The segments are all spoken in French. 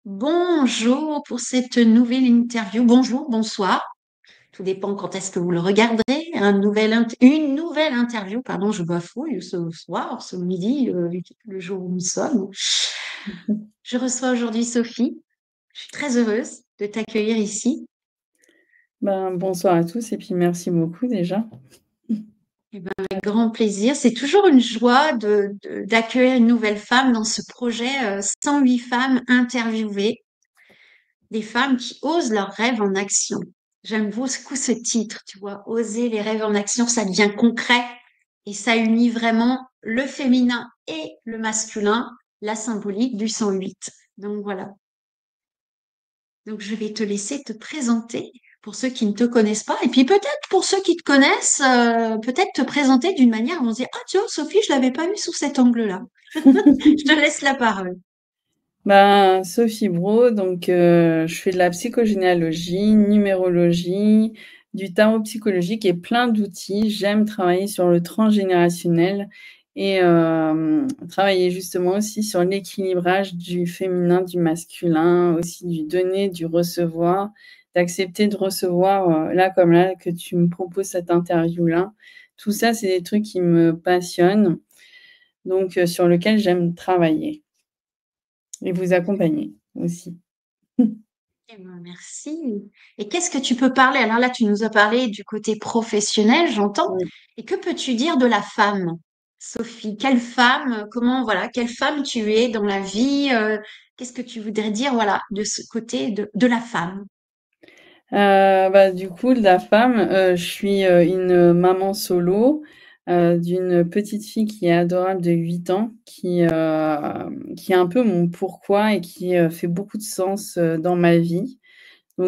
Bonjour pour cette nouvelle interview. Bonjour, bonsoir. Tout dépend quand est-ce que vous le regarderez. Une nouvelle interview, pardon, je bafouille ce soir, ce midi, le jour où nous sommes. Je reçois aujourd'hui Sophie. Je suis très heureuse de t'accueillir ici. Bonsoir à tous et puis merci beaucoup déjà. Eh ben, avec grand plaisir. C'est toujours une joie d'accueillir une nouvelle femme dans ce projet 108 femmes interviewées, des femmes qui osent leurs rêves en action. J'aime beaucoup ce titre, tu vois, oser les rêves en action, ça devient concret et ça unit vraiment le féminin et le masculin, la symbolique du 108. Donc voilà. Donc je vais te laisser te présenter pour ceux qui ne te connaissent pas et puis peut-être pour ceux qui te connaissent, peut-être te présenter d'une manière où on se dit, ah tiens, Sophie, je l'avais pas vue sous cet angle-là. Je te laisse la parole. Sophie Braud, je fais de la psychogénéalogie, numérologie, du tarot psychologique et plein d'outils. J'aime travailler sur le transgénérationnel et travailler justement aussi sur l'équilibrage du féminin, du masculin, aussi du donner, du recevoir, d'accepter de recevoir, là comme là que tu me proposes cette interview-là. Tout ça, c'est des trucs qui me passionnent, sur lequel j'aime travailler. Et vous accompagner aussi. Eh ben, merci. Et qu'est-ce que tu peux parler? Alors là, tu nous as parlé du côté professionnel, j'entends. Oui. Et que peux-tu dire de la femme, Sophie? Quelle femme, comment, voilà, quelle femme tu es dans la vie? Qu'est-ce que tu voudrais dire, voilà, de ce côté de la femme? Du coup, de la femme, je suis, une maman solo, d'une petite fille qui est adorable de 8 ans, qui est un peu mon pourquoi et qui, fait beaucoup de sens, dans ma vie.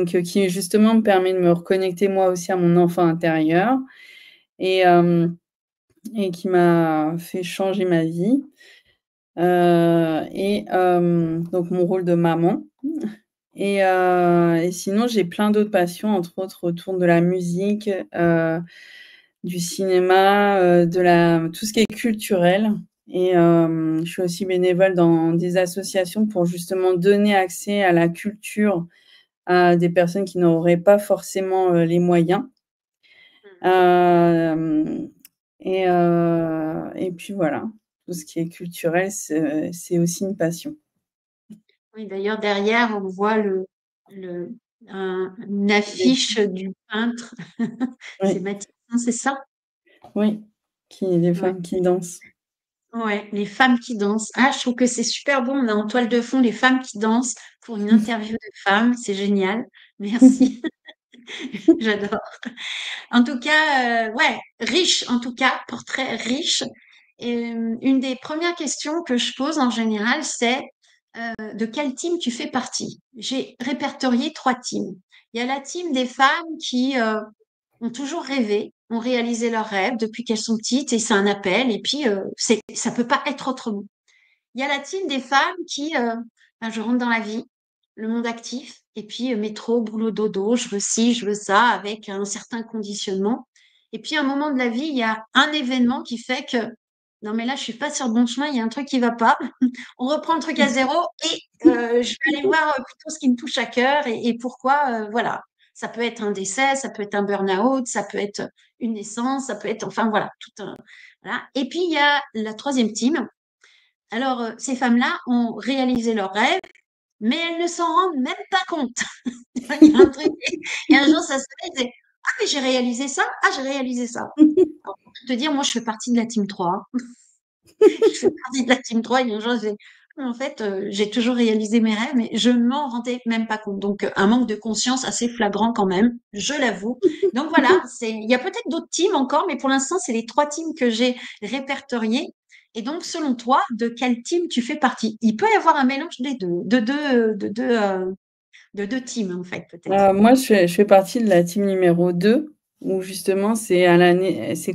Qui justement me permet de me reconnecter moi aussi à mon enfant intérieur et hem et qui m'a fait changer ma vie, donc mon rôle de maman. Et sinon, j'ai plein d'autres passions, entre autres autour de la musique, du cinéma, de la tout ce qui est culturel. Je suis aussi bénévole dans des associations pour justement donner accès à la culture à des personnes qui n'auraient pas forcément, les moyens. Hem et puis voilà, tout ce qui est culturel, c'est aussi une passion. Oui, d'ailleurs, derrière, on voit le, une affiche du peintre. C'est Oui, Matisse, hein, c'est ça? oui, des Ouais. femmes qui dansent. Ouais, les femmes qui dansent. Ah, je trouve que c'est super bon. On a en toile de fond les femmes qui dansent pour une interview de femmes. C'est génial. Merci. J'adore. En tout cas, ouais, riche, en tout cas, portrait riche. Et une des premières questions que je pose en général, c'est de quel team tu fais partie? J'ai répertorié 3 teams. Il y a la team des femmes qui ont toujours rêvé, ont réalisé leurs rêves depuis qu'elles sont petites et c'est un appel et puis ça peut pas être autrement. Il y a la team des femmes qui, ben, je rentre dans la vie, le monde actif et puis métro, boulot, dodo, je veux ci, je veux ça avec un certain conditionnement. Et puis à un moment de la vie, il y a un événement qui fait que non mais là je suis pas sur le bon chemin, il y a un truc qui va pas. On reprend le truc à zéro et je vais aller voir plutôt ce qui me touche à cœur et pourquoi voilà. Ça peut être un décès, ça peut être un burn-out, ça peut être une naissance, ça peut être enfin voilà tout un voilà. Et puis il y a la troisième team. Alors ces femmes-là ont réalisé leurs rêves, mais elles ne s'en rendent même pas compte. Il y a un truc. Et un jour ça se fait, c'est ah mais j'ai réalisé ça, ah j'ai réalisé ça. Alors, pour te dire, moi je fais partie de la team 3. Je fais partie de la team 3 et un jour j'ai en fait, j'ai toujours réalisé mes rêves, mais je ne m'en rendais même pas compte. Donc, un manque de conscience assez flagrant quand même, je l'avoue. Donc voilà, il y a peut-être d'autres teams encore, mais pour l'instant, c'est les 3 teams que j'ai répertoriés. Et donc, selon toi, de quel team tu fais partie? Il peut y avoir un mélange des deux, de deux teams, en fait, peut-être. Moi, je fais partie de la team numéro 2, où justement c'est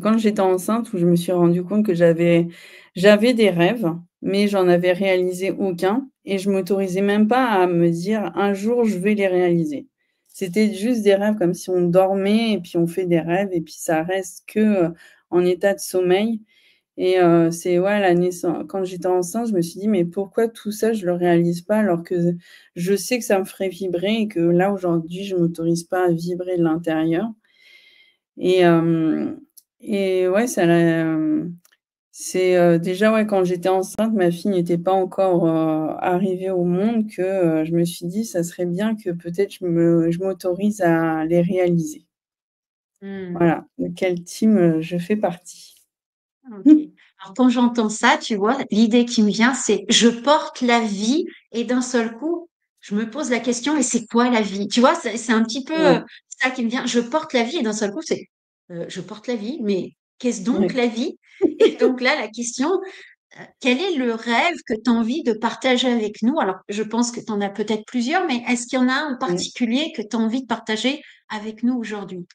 quand j'étais enceinte où je me suis rendu compte que j'avais des rêves, mais j'en avais réalisé aucun et je m'autorisais même pas à me dire: «Un jour, je vais les réaliser». C'était juste des rêves comme si on dormait et puis on fait des rêves et puis ça reste que, en état de sommeil Et c'est ouais, la naissance quand j'étais enceinte, je me suis dit: «Mais pourquoi tout ça, je le réalise pas alors que je sais que ça me ferait vibrer et que là, aujourd'hui, je m'autorise pas à vibrer de l'intérieur?» Et ouais, c'est, déjà, ouais, quand j'étais enceinte, ma fille n'était pas encore, arrivée au monde que, je me suis dit: «Ça serait bien que peut-être je m'autorise à les réaliser». Mmh. Voilà, de quelle team, je fais partie. OK. Alors quand j'entends ça, tu vois, l'idée qui me vient, c'est je porte la vie et d'un seul coup, je me pose la question, et c'est quoi la vie? Tu vois, c'est un petit peu Ouais, ça qui me vient. Je porte la vie et d'un seul coup, c'est je porte la vie, mais qu'est-ce donc ouais. la vie? Et donc là, la question, quel est le rêve que tu as envie de partager avec nous? Alors, je pense que tu en as peut-être plusieurs, mais est-ce qu'il y en a un en Mmh. particulier que tu as envie de partager avec nous aujourd'hui?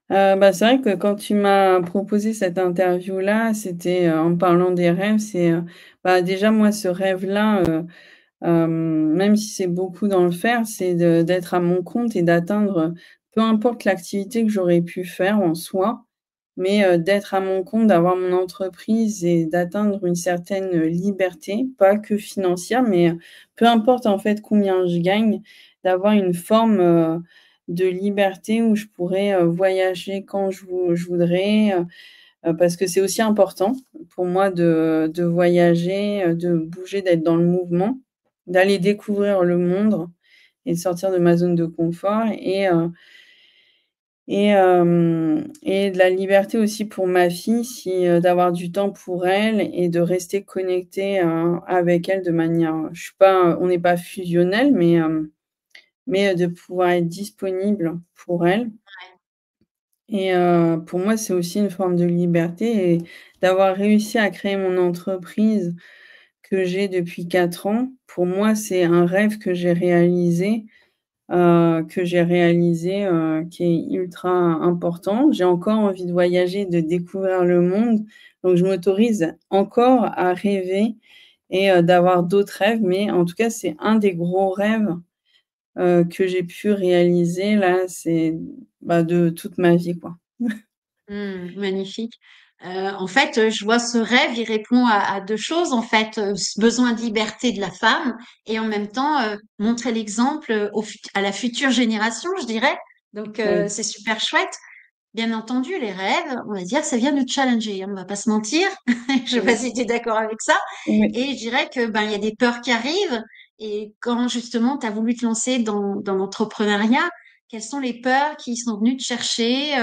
Bah, c'est vrai que quand tu m'as proposé cette interview-là, c'était, en me parlant des rêves, c'est, bah, déjà moi ce rêve-là, même si c'est beaucoup dans le faire, c'est d'être à mon compte et d'atteindre, peu importe l'activité que j'aurais pu faire en soi, mais, d'être à mon compte, d'avoir mon entreprise et d'atteindre une certaine, liberté, pas que financière, mais, peu importe en fait combien je gagne, d'avoir une forme, de liberté où je pourrais, voyager quand je voudrais, parce que c'est aussi important pour moi de voyager, de bouger, d'être dans le mouvement, d'aller découvrir le monde et de sortir de ma zone de confort et de la liberté aussi pour ma fille, si, d'avoir du temps pour elle et de rester connectée, avec elle de manière je suis pas on n'est pas fusionnels, mais, de pouvoir être disponible pour elle. Et pour moi, c'est aussi une forme de liberté et d'avoir réussi à créer mon entreprise que j'ai depuis 4 ans, pour moi, c'est un rêve que j'ai réalisé, qui est ultra important. J'ai encore envie de voyager, de découvrir le monde, donc je m'autorise encore à rêver et d'avoir d'autres rêves, mais en tout cas, c'est un des gros rêves, que j'ai pu réaliser là, c'est, bah, de toute ma vie, quoi. Magnifique. En fait, je vois ce rêve, il répond à 2 choses, en fait, ce besoin de liberté de la femme et en même temps, montrer l'exemple, à la future génération, je dirais. Donc, Oui, c'est super chouette. Bien entendu, les rêves, on va dire, ça vient de challenger, hein, on va pas se mentir. Je sais pas oui, si tu es d'accord avec ça. oui. Et je dirais que, ben, il y a des peurs qui arrivent et quand justement tu as voulu te lancer dans l'entrepreneuriat, quelles sont les peurs qui sont venues te chercher?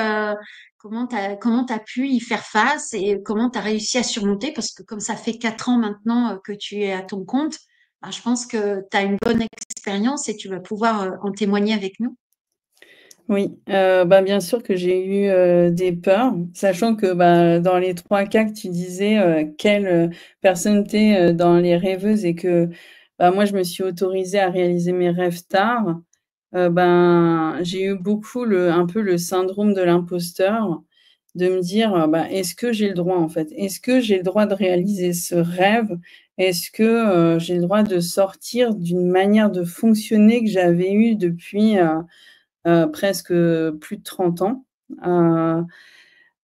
Comment t'as pu y faire face et comment tu as réussi à surmonter? Parce que comme ça fait 4 ans maintenant que tu es à ton compte, ben, je pense que tu as une bonne expérience et tu vas pouvoir en témoigner avec nous. Oui, bah, bien sûr que j'ai eu, des peurs, sachant que, bah, dans les 3 cas que tu disais, quelle, personne tu es, dans les rêveuses et que, bah, moi je me suis autorisée à réaliser mes rêves tard, ben, j'ai eu beaucoup un peu le syndrome de l'imposteur, de me dire, bah: «Est-ce que j'ai le droit en fait? Est-ce que j'ai le droit de réaliser ce rêve? Est-ce que, j'ai le droit de sortir d'une manière de fonctionner que j'avais eue depuis, presque, plus de 30 ans. Heu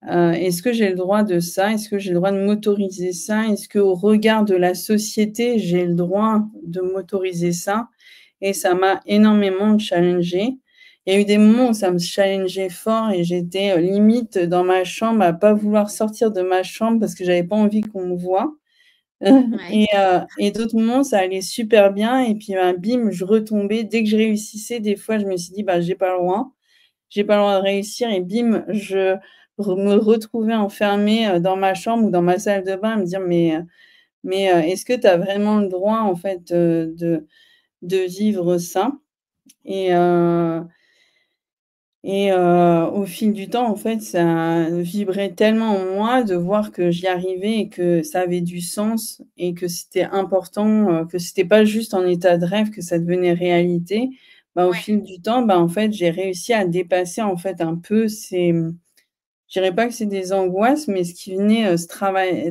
Est-ce que j'ai le droit de ça? Est-ce que j'ai le droit de m'autoriser ça? Est-ce qu'au regard de la société, j'ai le droit de m'autoriser ça? Et ça m'a énormément challengée. Il y a eu des moments où ça me challengeait fort et j'étais, limite dans ma chambre à pas vouloir sortir de ma chambre parce que j'avais pas envie qu'on me voie. Ouais. Et d'autres moments, ça allait super bien et puis, ben, bim, je retombais. Dès que je réussissais, des fois, je me suis dit: «Bah, j'ai pas le droit de réussir» et bim, je me retrouvais enfermée, dans ma chambre ou dans ma salle de bain à me dire: «Mais, est-ce que tu as vraiment le droit, en fait, de vivre ça?» et heu au fil du temps, en fait, ça vibrait tellement en moi de voir que j'y arrivais et que ça avait du sens et que c'était important, que c'était pas juste en état de rêve, que ça devenait réalité. Bah, au Ouais. fil du temps, bah, en fait, j'ai réussi à dépasser, en fait, un peu je dirais pas que c'est des angoisses, mais ce qui venait, se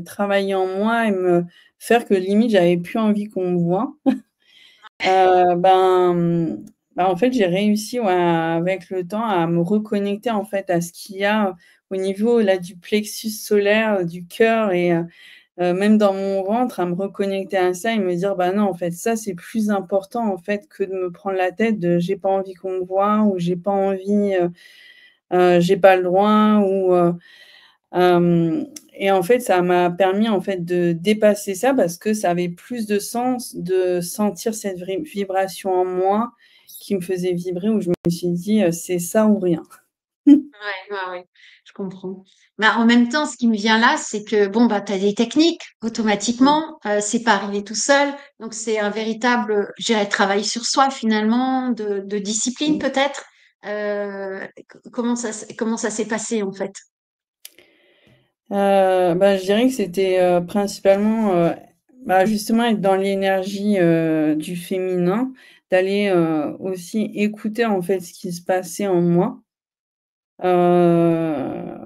travailler en moi et me faire que limite j'avais plus envie qu'on me voie. Ben, en fait, j'ai réussi, ouais, avec le temps à me reconnecter, en fait, à ce qu'il y a au niveau là du plexus solaire, du cœur et même dans mon ventre, à me reconnecter à ça et me dire: «Bah, non, en fait, ça, c'est plus important, en fait, que de me prendre la tête de j'ai pas envie qu'on me voie ou j'ai pas envie, j'ai pas le droit» ou et en fait, ça m'a permis, en fait, de dépasser ça parce que ça avait plus de sens de sentir cette vibration en moi qui me faisait vibrer où je me suis dit: «C'est ça ou rien». Ouais, ouais, ouais, je comprends. Bah, en même temps, ce qui me vient là, c'est que bon, bah, tu as des techniques Mmh. automatiquement, c'est pas arrivé tout seul. Donc, c'est un véritable, je dirais, travail sur soi finalement, de discipline Mmh. peut-être. Comment ça s'est passé en fait? Bah, je dirais que c'était, principalement, bah, justement être dans l'énergie, du féminin, d'aller, aussi écouter, en fait, ce qui se passait en moi. Heu,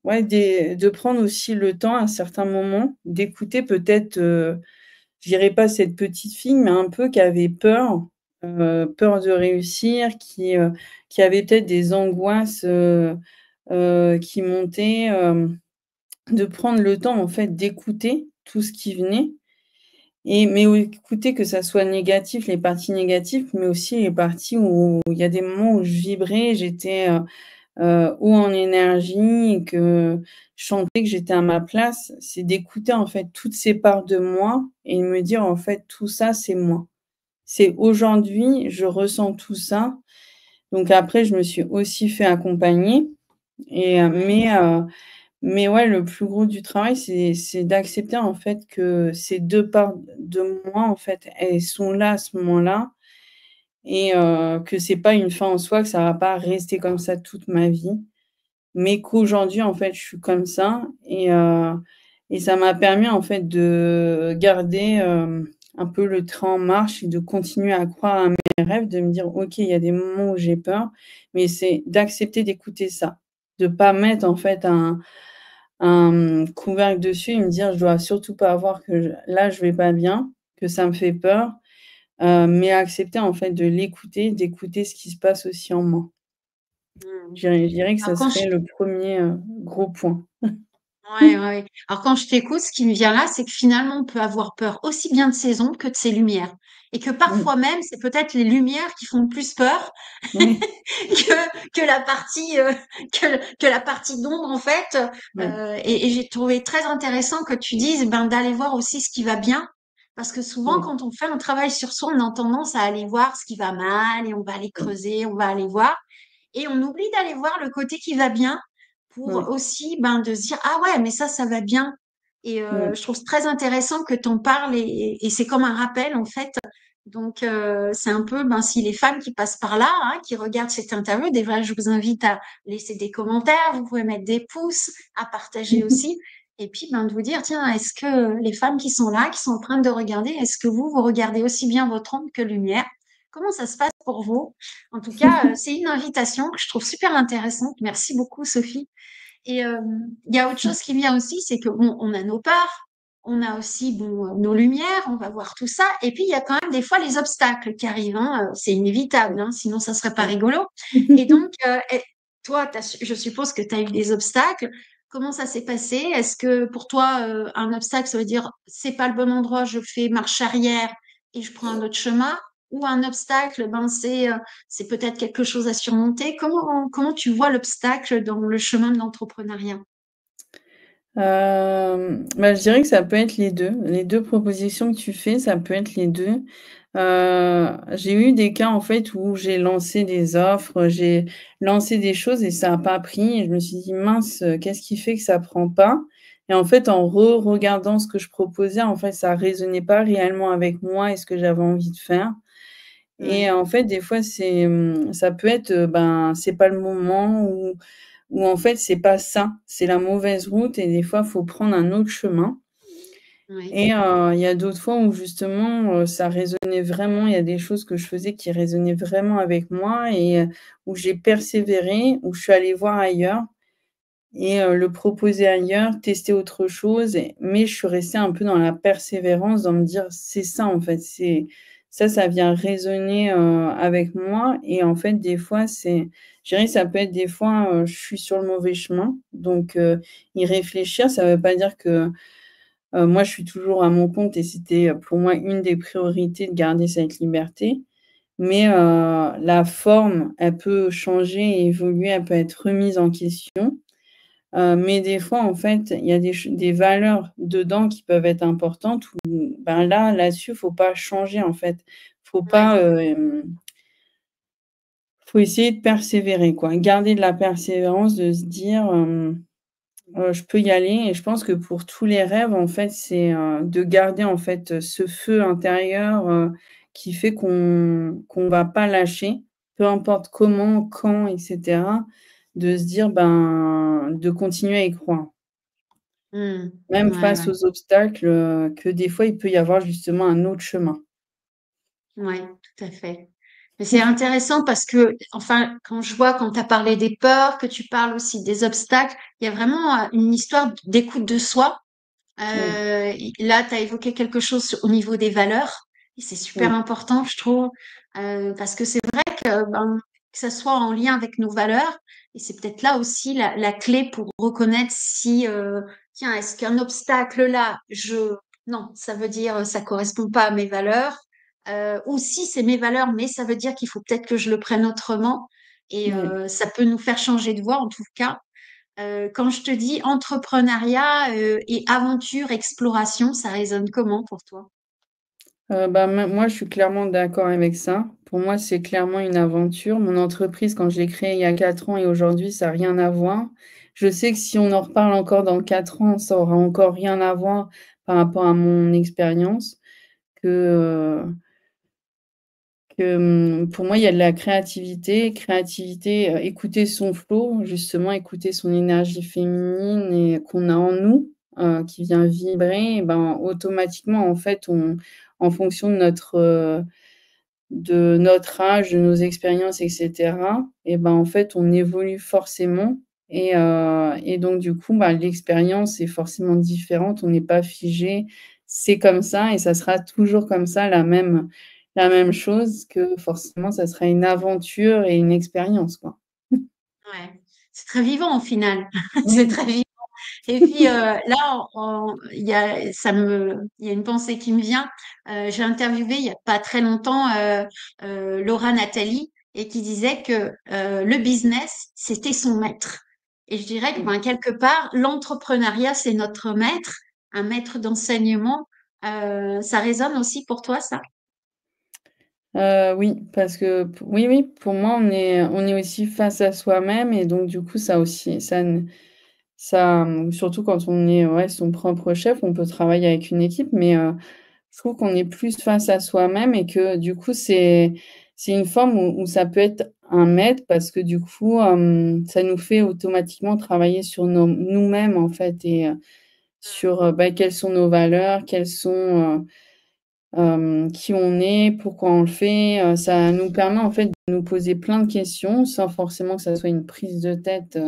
ouais, de prendre aussi le temps à certains moments d'écouter peut-être, je dirais pas cette petite fille, mais un peu qui avait peur, peur de réussir, qui avait peut-être des angoisses, qui montaient, de prendre le temps, en fait, d'écouter tout ce qui venait et mais écouter que ça soit négatif, les parties négatives, mais aussi les parties où il y a des moments où je vibrais, j'étais, haut en énergie et que je sentais que j'étais à ma place. C'est d'écouter, en fait, toutes ces parts de moi et de me dire: «En fait, tout ça, c'est moi. C'est aujourd'hui, je ressens tout ça». Donc après, je me suis aussi fait accompagner et Ouais. mais ouais, le plus gros du travail, c'est d'accepter, en fait, que ces 2 parts de moi, en fait, elles sont là, à ce moment-là et que c'est pas une fin en soi, que ça va pas rester comme ça toute ma vie, mais qu'aujourd'hui, en fait, je suis comme ça et ça m'a permis, en fait, de garder, un peu le train en marche et de continuer à croire à mes rêves, de me dire: «OK, il y a des moments où j'ai peur», mais c'est d'accepter d'écouter ça, de pas mettre, en fait, couvercle dessus et me dire: «Je dois surtout pas avoir que je vais pas bien, que ça me fait peur», mais accepter en fait de l'écouter, d'écouter ce qui se passe aussi en moi. Mmh. Je dirais que Alors ça quand je serait le premier gros point. Ouais, ouais, ouais. Alors quand je t'écoute, ce qui me vient là, c'est que finalement, on peut avoir peur aussi bien de ses ombres que de ses lumières. Et que Mmh. parfois même, c'est peut-être les lumières qui font le plus peur Oui, que la partie que la partie d'ombre en fait. ouais. Et j'ai trouvé très intéressant que tu dises ben d'aller voir aussi ce qui va bien. Parce que souvent, Mmh. quand on fait un travail sur soi, on a tendance à aller voir ce qui va mal et on va aller Mmh. creuser, on va aller voir. Et on oublie d'aller voir le côté qui va bien pour Ouais. aussi ben, de se dire, ah ouais, mais ça va bien. Et Mmh. je trouve très intéressant que tu en parles et c'est comme un rappel en fait. Donc c'est un peu, ben, si les femmes qui passent par là, hein, qui regardent cette interview, déjà je vous invite à laisser des commentaires, vous pouvez mettre des pouces, à partager aussi. Et puis ben, de vous dire, tiens, est-ce que les femmes qui sont là, qui sont en train de regarder, est-ce que vous regardez aussi bien votre ombre que lumière? Comment ça se passe pour vous? En tout cas, c'est une invitation que je trouve super intéressante. Merci beaucoup, Sophie. Et il y a autre chose qui vient aussi, c'est que bon, on a nos peurs, on a aussi bon, nos lumières, on va voir tout ça. Et puis il y a quand même des fois les obstacles qui arrivent, hein, c'est inévitable, hein, sinon ça serait pas Ouais. rigolo. Et donc, toi, je suppose que tu as eu des obstacles. Comment ça s'est passé? Est-ce que pour toi, un obstacle, ça veut dire c'est pas le bon endroit, je fais marche arrière et je prends un autre chemin? Ou un obstacle, ben c'est peut-être quelque chose à surmonter. Comment tu vois l'obstacle dans le chemin de l'entrepreneuriat? Bah, je dirais que ça peut être les 2. Les 2 propositions que tu fais, ça peut être les 2. J'ai eu des cas, en fait, où j'ai lancé des offres, j'ai lancé des choses et ça a pas pris et je me suis dit: «Mince, qu'est-ce qui fait que ça prend pas?» Et en fait, en regardant ce que je proposais, en fait, ça résonnait pas réellement avec moi et ce que j'avais envie de faire et Ouais, en fait, des fois, ça peut être, ben, c'est pas le moment ou en fait, c'est pas ça, c'est la mauvaise route et des fois, faut prendre un autre chemin ouais. et il y a d'autres fois où justement, ça résonnait vraiment. Il y a des choses que je faisais qui résonnaient vraiment avec moi et où j'ai persévéré, où je suis allée voir ailleurs et le proposer ailleurs, tester autre chose mais je suis restée un peu dans la persévérance, dans me dire: «C'est ça, en fait, ça vient résonner, avec moi et en fait, des fois, je dirais, ça peut être des fois, je suis sur le mauvais chemin donc y réfléchir, ça veut pas dire que, moi, je suis toujours à mon compte et c'était, pour moi, une des priorités de garder cette liberté. Mais la forme, elle peut changer et évoluer, elle peut être remise en question. Mais des fois, en fait, il y a des valeurs dedans qui peuvent être importantes où, ben, là-dessus, faut pas changer, en fait. Faut Ouais. pas, faut essayer de persévérer, quoi. Garder de la persévérance, de se dire, je peux y aller et je pense que pour tous les rêves, en fait, c'est, de garder, en fait, ce feu intérieur, qui fait qu'on va pas lâcher, peu importe comment, quand et cetera. De se dire, ben, de continuer à y croire. Mmh. Même Ouais, face ouais. aux obstacles, que des fois il peut y avoir justement un autre chemin. Ouais, tout à fait. Mais c'est intéressant parce que, enfin, quand je vois, quand tu as parlé des peurs, que tu parles aussi des obstacles, il y a vraiment une histoire d'écoute de soi. Oui, Là, tu as évoqué quelque chose au niveau des valeurs. Et c'est super oui, important, je trouve, parce que c'est vrai que, ben, que ça soit en lien avec nos valeurs, et c'est peut-être là aussi la clé pour reconnaître si, tiens, est-ce qu'un obstacle là, non, ça veut dire ça correspond pas à mes valeurs, ou si c'est mes valeurs, mais ça veut dire qu'il faut peut-être que je le prenne autrement, et oui. ça peut nous faire changer de voie en tout cas. Quand je te dis entrepreneuriat et aventure, exploration, ça résonne comment pour toi? Bah, moi je suis clairement d'accord avec ça. Pour moi, c'est clairement une aventure. Mon entreprise, quand je l'ai créée il y a 4 ans et aujourd'hui, ça a rien à voir. Je sais que si on en reparle encore dans 4 ans, ça aura encore rien à voir par rapport à mon expérience, que, pour moi, il y a de la créativité. Créativité, écouter son flow, justement, écouter son énergie féminine et qu'on a en nous, qui vient vibrer et ben, automatiquement, en fait, en fonction de notre âge, de nos expériences et cetera et ben, en fait, on évolue forcément et donc du coup, bah, l'expérience est forcément différente. On n'est pas figé. C'est comme ça et ça sera toujours comme ça, la même chose que forcément, ça sera une aventure et une expérience, quoi. Ouais, c'est très vivant au final. C'est Oui. très vivant. Et puis là, il y a une pensée qui me vient. J'ai interviewé il y a pas très longtemps Laura Nathalie et qui disait que le business, c'était son maître. Et je dirais que ben, quelque part, l'entrepreneuriat, c'est notre maître, un maître d'enseignement. Ça résonne aussi pour toi, ça? Oui, parce que oui, oui, pour moi, on est aussi face à soi-même et donc du coup, ça aussi, surtout quand on est, ouais, son propre chef, on peut travailler avec une équipe, mais je trouve qu'on est plus face à soi-même et que du coup, c'est une forme où ça peut être un maître parce que du coup, ça nous fait automatiquement travailler sur nous-mêmes, en fait et sur, bah, quelles sont nos valeurs, quelles sont, qui on est, pourquoi on le fait, ça nous permet en fait de nous poser plein de questions sans forcément que ça soit une prise de tête,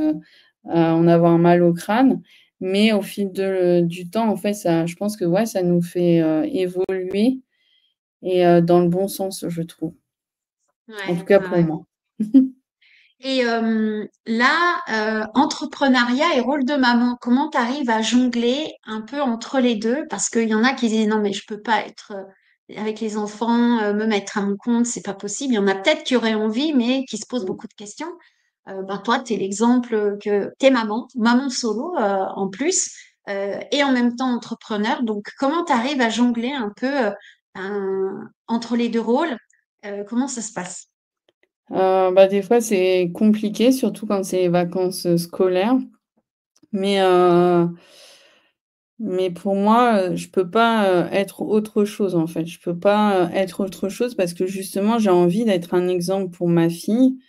à en avoir mal au crâne. Mais au fil du temps, en fait, ça je pense que ouais, ça nous fait, évoluer et dans le bon sens, je trouve. En tout Ouais, cas ouais, pour ouais. moi. Et là, entrepreneuriat et rôle de maman, comment tu arrives à jongler un peu entre les deux? Parce qu'il y en a qui disent non, mais je peux pas être avec les enfants, me mettre à mon compte, c'est pas possible. Il y en a peut-être qui auraient envie, mais qui se posent Mmh. beaucoup de questions. Ben toi, tu es l'exemple que t'es maman, maman solo en plus, et en même temps entrepreneur. Donc, comment tu arrives à jongler un peu entre les deux rôles? Comment ça se passe? Bah, des fois, c'est compliqué, surtout quand c'est les vacances, scolaires. Mais mais pour moi, je peux pas, être autre chose, en fait. Je peux pas, être autre chose parce que justement, j'ai envie d'être un exemple pour ma fille.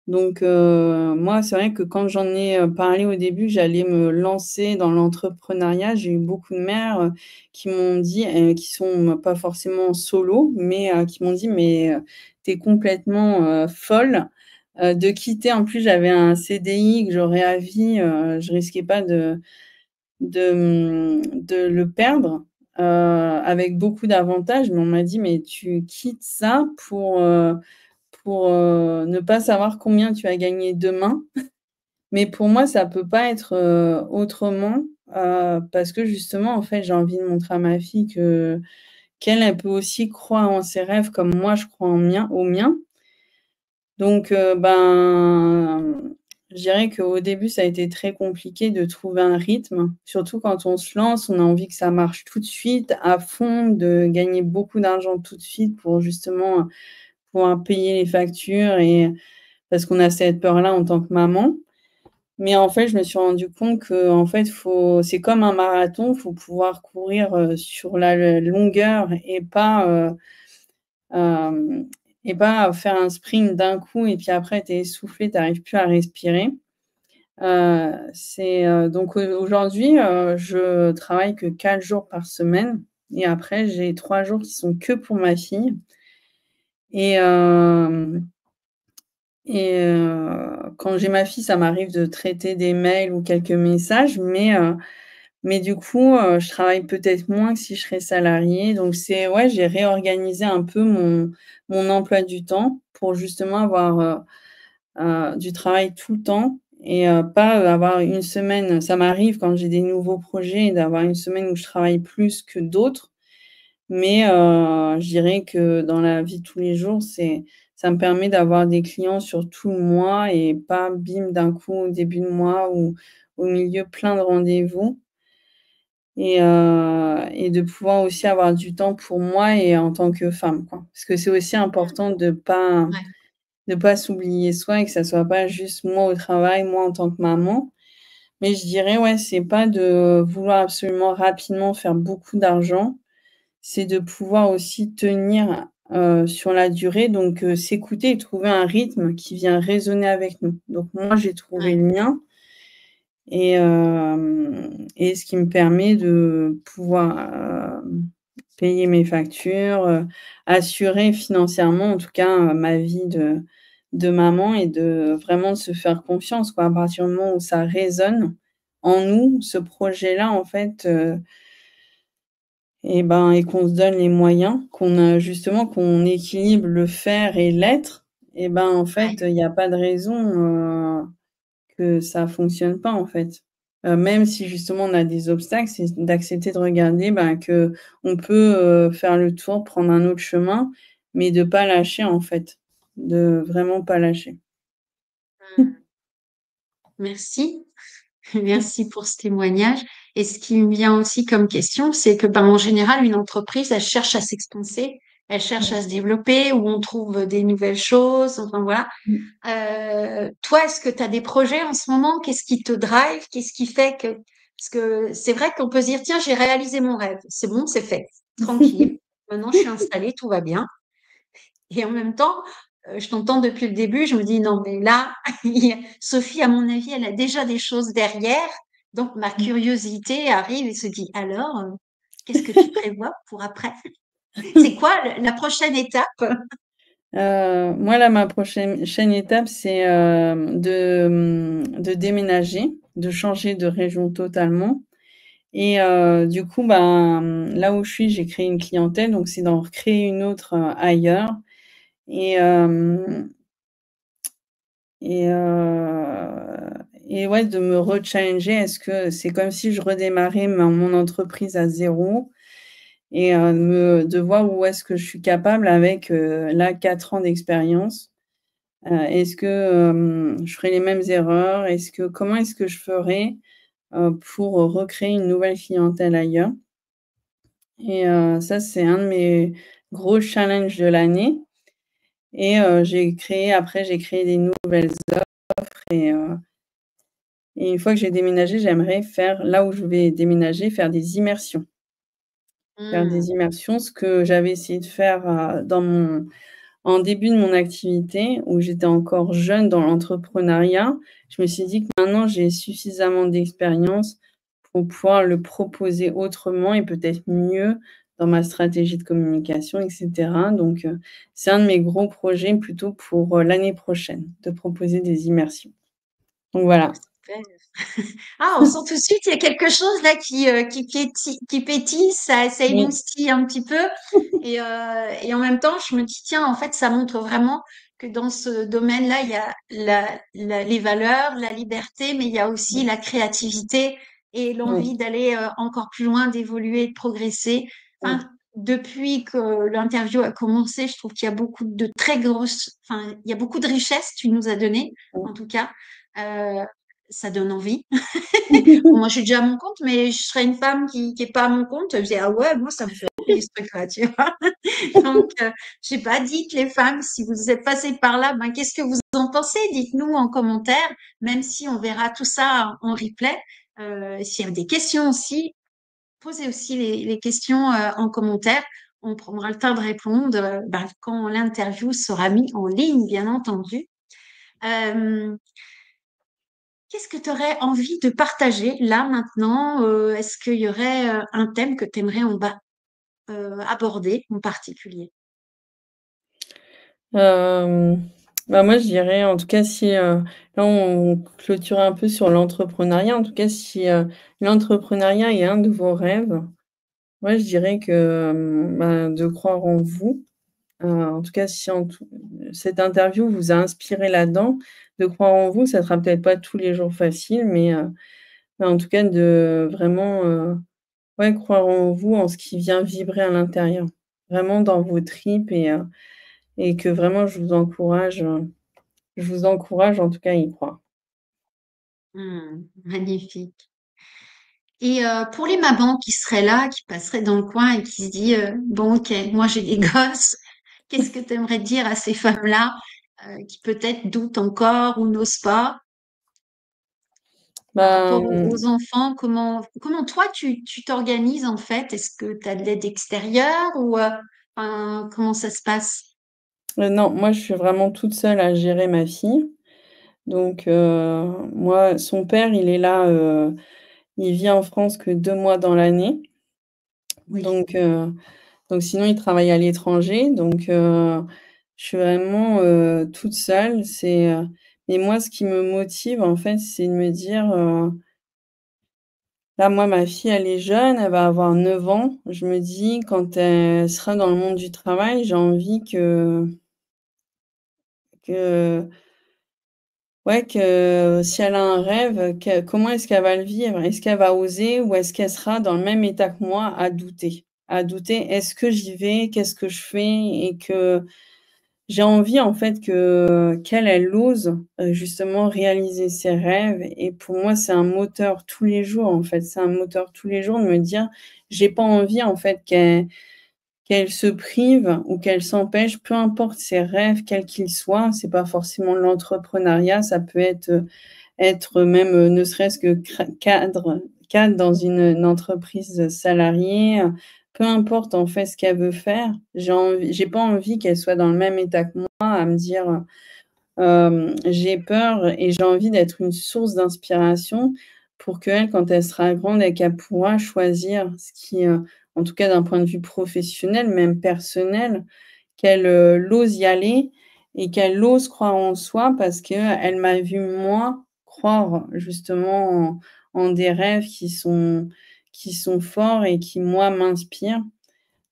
Donc moi, c'est vrai que quand j'en ai, parlé au début, j'allais me lancer dans l'entrepreneuriat, j'ai eu beaucoup de mères, qui m'ont dit, qui sont pas forcément solo, mais qui m'ont dit: «Mais, tu es complètement, folle, de quitter». En plus, j'avais un CDI que j'aurais à vie, je risquais pas de le perdre, avec beaucoup d'avantages, mais on m'a dit: «Mais tu quittes ça pour, ne pas savoir combien tu vas gagner demain». Mais pour moi, ça peut pas être, autrement, parce que justement, en fait, j'ai envie de montrer à ma fille qu'elle, elle peut aussi croire en ses rêves comme moi je crois aux miens. Donc, je dirais qu'au début, ça a été très compliqué de trouver un rythme. Surtout quand on se lance, on a envie que ça marche tout de suite, à fond, de gagner beaucoup d'argent tout de suite pour justement, pouvoir payer les factures et parce qu'on a cette peur-là en tant que maman. Mais en fait, je me suis rendu compte qu'en fait, c'est comme un marathon, faut pouvoir courir, sur la longueur hem et pas faire un sprint d'un coup et puis après tu es essoufflé, tu arrives plus à respirer. Donc aujourd'hui, je travaille que 4 jours par semaine et après j'ai 3 jours qui sont que pour ma fille et hem quand j'ai ma fille, ça m'arrive de traiter des mails ou quelques messages, mais du coup, je travaille peut-être moins que si je serais salariée. Donc ouais, j'ai réorganisé un peu mon emploi du temps pour justement avoir, du travail tout le temps et pas, avoir une semaine ça m'arrive quand j'ai des nouveaux projets d'avoir une semaine où je travaille plus que d'autres, mais je dirais que dans la vie de tous les jours, ça me permet d'avoir des clients sur tout le mois et pas bim, d'un coup au début de mois ou au milieu plein de rendez-vous et de pouvoir aussi avoir du temps pour moi et en tant que femme, quoi. Parce que c'est aussi important Ouais, de pas s'oublier soi et que ça soit pas juste moi au travail, moi en tant que maman. Mais je dirais, ouais, c'est pas de vouloir absolument rapidement faire beaucoup d'argent, c'est de pouvoir aussi tenir, sur la durée, donc s'écouter et trouver un rythme qui vient résonner avec nous. Donc moi, j'ai trouvé ouais. le mien et ce qui me permet de pouvoir, payer mes factures, assurer financièrement, en tout cas, ma vie de maman et de vraiment se faire confiance, quoi. À partir du moment où ça résonne en nous, ce projet-là, en fait, et qu'on se donne les moyens, qu'on équilibre le faire et l'être en Ouais. fait, il y a pas de raison, que ça fonctionne pas, en fait. Même si justement on a des obstacles, c'est d'accepter de regarder, qu'on peut, faire le tour, prendre un autre chemin, mais de pas lâcher, en fait, de vraiment pas lâcher. Mmh. Merci. Merci pour ce témoignage. Et ce qui me vient aussi comme question, c'est que, en général, une entreprise, elle cherche à s'expanser, elle cherche Mmh. à se développer, où on trouve des nouvelles choses. Enfin, voilà. Mmh. Toi, est-ce que tu as des projets en ce moment? Qu'est-ce qui te drive? Qu'est-ce qui fait que... Parce que c'est vrai qu'on peut se dire, tiens, j'ai réalisé mon rêve. C'est bon, c'est fait. Tranquille. Maintenant, je suis installée, tout va bien. Et en même temps, je t'entends depuis le début, je me dis, non, mais là, Sophie, à mon avis, elle a déjà des choses derrière. Donc, ma curiosité arrive et se dit, alors, qu'est-ce que tu prévois pour après? C'est quoi la prochaine étape? Moi là, ma prochaine étape, c'est, de déménager, de changer de région totalement et du coup, là où je suis, j'ai créé une clientèle, donc c'est d'en recréer une autre, ailleurs et hem et ouais, de me rechallenger. Est-ce que c'est comme si je redémarrais mon entreprise à zéro et de voir où est-ce que je suis capable avec, là 4 ans d'expérience. Est-ce que, je ferai les mêmes erreurs? Comment est-ce que je ferais, pour recréer une nouvelle clientèle ailleurs? Et ça, c'est un de mes gros challenges de l'année et j'ai créé des nouvelles offres et une fois que j'ai déménagé, j'aimerais faire là où je vais déménager, faire des immersions. Faire Hmm, des immersions, ce que j'avais essayé de faire, en début de mon activité, où j'étais encore jeune dans l'entrepreneuriat, je me suis dit que maintenant j'ai suffisamment d'expérience pour pouvoir le proposer autrement et peut-être mieux dans ma stratégie de communication et cetera. Donc, c'est un de mes gros projets plutôt pour, l'année prochaine, de proposer des immersions. Donc voilà. super. Ah, on sent tout de suite, il y a quelque chose là qui pétille, ça Oui, émoustille un petit peu. Et en même temps, je me dis, tiens, en fait, ça montre vraiment que dans ce domaine-là, il y a les valeurs, la liberté, mais il y a aussi la créativité et oui, l'envie d'aller encore plus loin, d'évoluer, de progresser. oui, Enfin, depuis que l'interview a commencé, je trouve qu'il y a beaucoup de très grosses, enfin, il y a beaucoup de richesses, tu nous as donné, en tout cas. Euh, Ça donne envie. Bon, moi, je suis déjà à mon compte, mais je serais une femme qui est pas à mon compte. Je dis, ah ouais, moi, ça me fait envie, ce truc-là, tu vois. Donc, je sais pas, dites les femmes, si vous êtes passées par là, ben, qu'est-ce que vous en pensez? Dites-nous en commentaire, même si on verra tout ça en replay. S'il y a des questions aussi, posez aussi les questions en commentaire. On prendra le temps de répondre ben, quand l'interview sera mise en ligne, bien entendu. Euh, Qu'est-ce que tu aurais envie de partager là maintenant? Est-ce qu'il y aurait un thème que tu aimerais aborder en particulier? Hem, bah, moi, je dirais, en tout cas, si, là, on clôture un peu sur l'entrepreneuriat. En tout cas, si, l'entrepreneuriat est un de vos rêves, moi, je dirais que, bah, de croire en vous. En tout cas, si en tout cette interview vous a inspiré là-dedans, de croire en vous, ça sera peut-être pas tous les jours facile, mais en tout cas de vraiment, ouais, croire en vous, en ce qui vient vibrer à l'intérieur. Vraiment dans vos tripes et que vraiment je vous encourage en tout cas à y croire. Magnifique. Et pour les mamans qui seraient là, qui passeraient dans le coin et qui se disent bon, ok, moi j'ai des gosses, qu'est-ce que tu aimerais dire à ces femmes-là qui peut-être doutent encore ou n'osent pas par Bah, rapport aux enfants? Comment toi tu t'organises en fait? Est-ce que tu as de l'aide extérieure ou enfin, comment ça se passe? non, moi je suis vraiment toute seule à gérer ma fille. Donc moi son père il est là, il vit en France que 2 mois dans l'année. Oui. Donc sinon il travaille à l'étranger, donc je suis vraiment, toute seule. Mais moi ce qui me motive en fait, c'est de me dire, là moi ma fille elle est jeune, elle va avoir 9 ans. Je me dis quand elle sera dans le monde du travail, j'ai envie que ouais, que si elle a un rêve, comment est-ce qu'elle va le vivre? Est-ce qu'elle va oser ou est-ce qu'elle sera dans le même état que moi à douter? À douter: «Est-ce que j'y vais? Qu'est-ce que je fais?» Et que j'ai envie en fait qu'elle, elle ose, justement réaliser ses rêves et pour moi, c'est un moteur tous les jours, en fait. C'est un moteur tous les jours de me dire: «J'ai pas envie en fait qu'elle se prive ou qu'elle s'empêche, peu importe ses rêves, quels qu'ils soient». C'est pas forcément l'entrepreneuriat, ça peut être même, ne serait-ce que cadre dans une entreprise salariée, peu importe en fait ce qu'elle veut faire. J'ai pas envie qu'elle soit dans le même état que moi à me dire, «J'ai peur» et j'ai envie d'être une source d'inspiration pour qu'elle, quand elle sera grande et qu'elle pourra choisir ce qui, en tout cas d'un point de vue professionnel, même personnel, qu'elle, ose y aller et qu'elle ose croire en soi parce qu'elle m'a vu moi croire justement en des rêves qui sont forts et qui moi m'inspirent.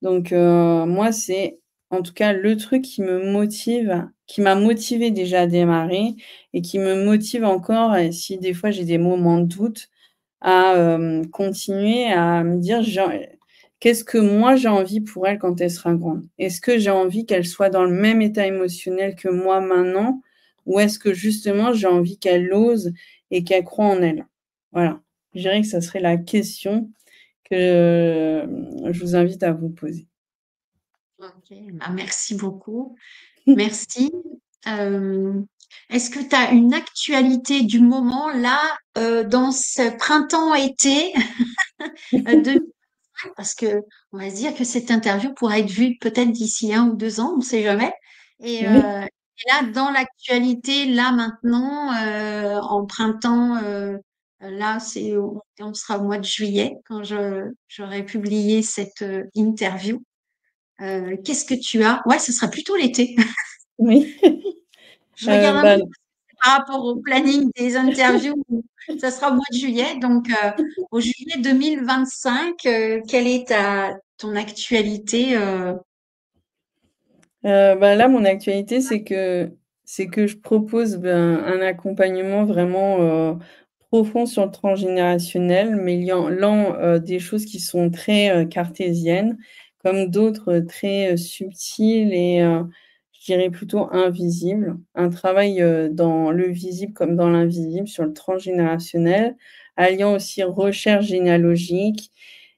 Donc moi c'est en tout cas le truc qui me motive, qui m'a motivée déjà à démarrer et qui me motive encore et si des fois j'ai des moments de doute à, continuer à me dire: qu'est-ce que moi j'ai envie pour elle quand elle sera grande? Est-ce que j'ai envie qu'elle soit dans le même état émotionnel que moi maintenant? Ou est-ce que justement j'ai envie qu'elle ose et qu'elle croit en elle?» Voilà, je dirais que ça serait la question que, je vous invite à vous poser. Ok, bah, merci beaucoup. Merci. Euh, Est-ce que tu as une actualité du moment là, dans ce printemps-été 2000? Parce que on va se dire que cette interview pourra être vue peut-être d'ici 1 ou 2 ans, on ne sait jamais. Oui, Et là, dans l'actualité, là maintenant, en printemps, là, on sera au mois de juillet quand j'aurai publié cette interview. Qu'est-ce que tu as? Ouais, ce sera plutôt l'été. oui. Je regarde un Bah, peu par rapport au planning des interviews. Ça sera au mois de juillet. Donc, au juillet 2025, quelle est ton actualité? Bah, là, mon actualité, c'est que je propose, ben, un accompagnement vraiment, profond sur le transgénérationnel, mêlant, des choses qui sont très, cartésiennes, comme d'autres, très, subtiles et je dirais plutôt invisibles. Un travail, dans le visible comme dans l'invisible sur le transgénérationnel, alliant aussi recherche généalogique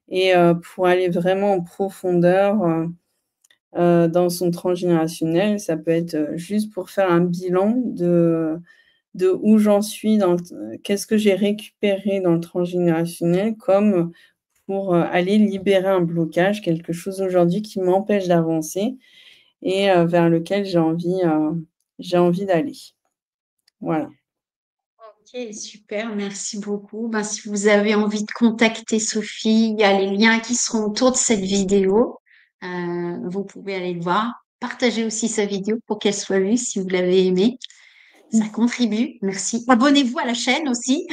et pour aller vraiment en profondeur, dans son transgénérationnel. Ça peut être, juste pour faire un bilan de où j'en suis qu'est-ce que j'ai récupéré dans le transgénérationnel, comme pour, aller libérer un blocage, quelque chose aujourd'hui qui m'empêche d'avancer et vers lequel j'ai envie d'aller. Voilà. Ok, super, merci beaucoup. Ben, si vous avez envie de contacter Sophie, il y a les liens qui seront autour de cette vidéo. Vous pouvez aller le voir. Partagez aussi sa vidéo pour qu'elle soit vue si vous l'avez aimée. Ça contribue. Merci. Abonnez-vous à la chaîne aussi,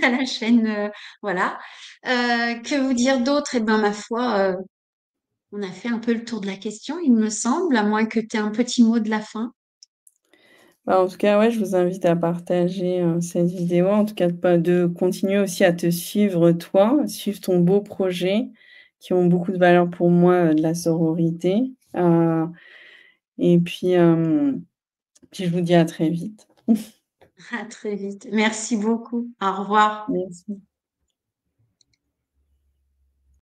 à la chaîne, voilà. Que vous dire d'autre? Eh ben, ma foi, on a fait un peu le tour de la question, il me semble, à moins que tu aies un petit mot de la fin. Bah, en tout cas, ouais, je vous invite à partager, cette vidéo, en tout cas de continuer aussi à te suivre toi, suivre ton beau projet qui ont beaucoup de valeur pour moi, de la sororité, et puis je vous dis à très vite. À très vite. Merci beaucoup. Au revoir. Merci.